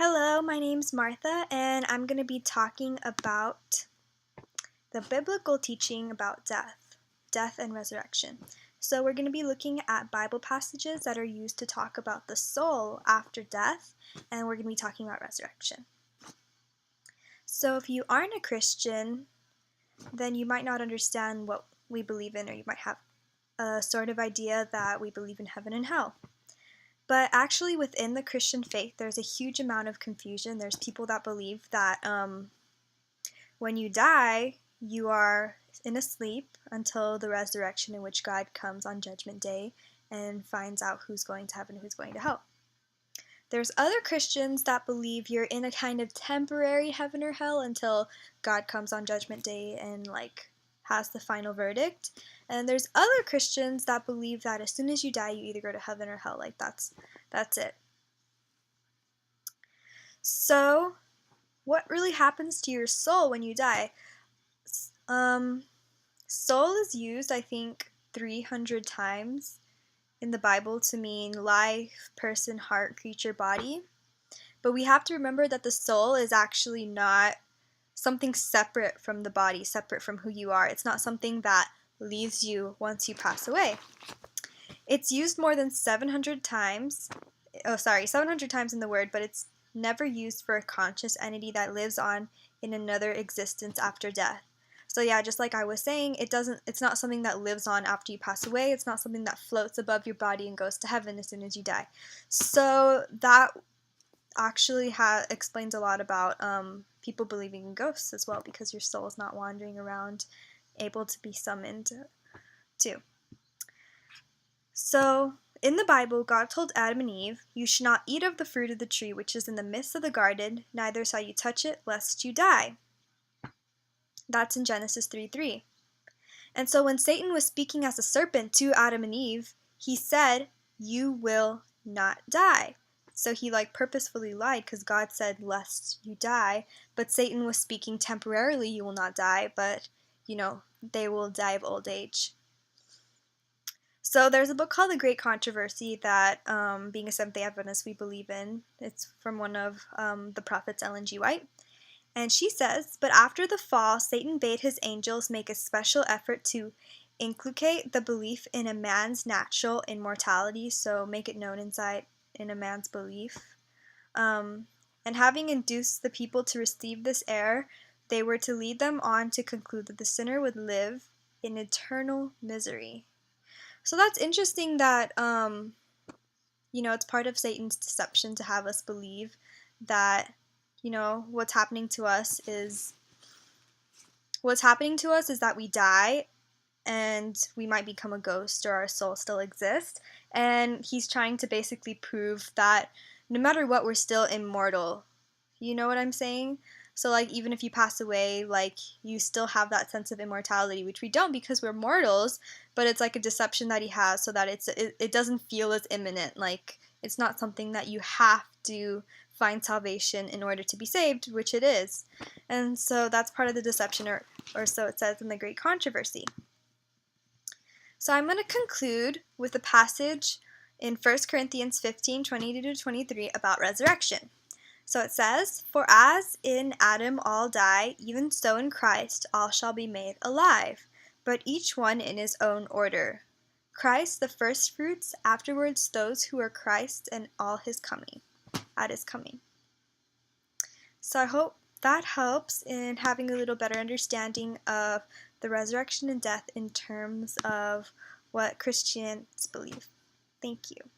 Hello, my name's Martha, and I'm going to be talking about the biblical teaching about death and resurrection. So we're going to be looking at Bible passages that are used to talk about the soul after death, and we're going to be talking about resurrection. So if you aren't a Christian, then you might not understand what we believe in, or you might have a sort of idea that we believe in heaven and hell. But actually within the Christian faith, there's a huge amount of confusion. There's people that believe that when you die, you are in a sleep until the resurrection, in which God comes on Judgment Day and finds out who's going to heaven and who's going to hell. There's other Christians that believe you're in a kind of temporary heaven or hell until God comes on Judgment Day and has the final verdict. And there's other Christians that believe that as soon as you die, you either go to heaven or hell. That's it. So, what really happens to your soul when you die? Soul is used, I think, 300 times in the Bible to mean life, person, heart, creature, body. But we have to remember that the soul is actually not something separate from the body, separate from who you are. It's not something that leaves you once you pass away. It's used more than 700 times. 700 times in the word, but it's never used for a conscious entity that lives on in another existence after death. So yeah, just like I was saying, it's not something that lives on after you pass away. It's not something that floats above your body and goes to heaven as soon as you die. So that actually explains a lot about people believing in ghosts as well, because your soul is not wandering around able to be summoned too. So in the Bible, God told Adam and Eve, "You should not eat of the fruit of the tree which is in the midst of the garden, neither shall you touch it, lest you die." That's in Genesis 3:3. And so when Satan was speaking as a serpent to Adam and Eve, he said, "You will not die." So he purposefully lied, because God said, "Lest you die." But Satan was speaking temporarily, "You will not die," but they will die of old age. So there's a book called The Great Controversy that, being a Seventh-day Adventist, we believe in. It's from one of the prophets, Ellen G. White. And she says, "But after the fall, Satan bade his angels make a special effort to inculcate the belief in a man's natural immortality," so make it known inside in a man's belief. And having induced the people to receive this error, they were to lead them on to conclude that the sinner would live in eternal misery. So that's interesting that, it's part of Satan's deception to have us believe that, what's happening to us is that we die and we might become a ghost, or our soul still exists. And he's trying to basically prove that no matter what, we're still immortal. You know what I'm saying? So even if you pass away, you still have that sense of immortality, which we don't, because we're mortals, but it's like a deception that he has so that it doesn't feel as imminent. It's not something that you have to find salvation in order to be saved, which it is. And so that's part of the deception, or so it says in The Great Controversy. So I'm going to conclude with a passage in 1 Corinthians 15:20-23 about resurrection. So it says, "For as in Adam all die, even so in Christ all shall be made alive, but each one in his own order. Christ the firstfruits, afterwards those who are Christ, and at his coming." So I hope that helps in having a little better understanding of the resurrection and death in terms of what Christians believe. Thank you.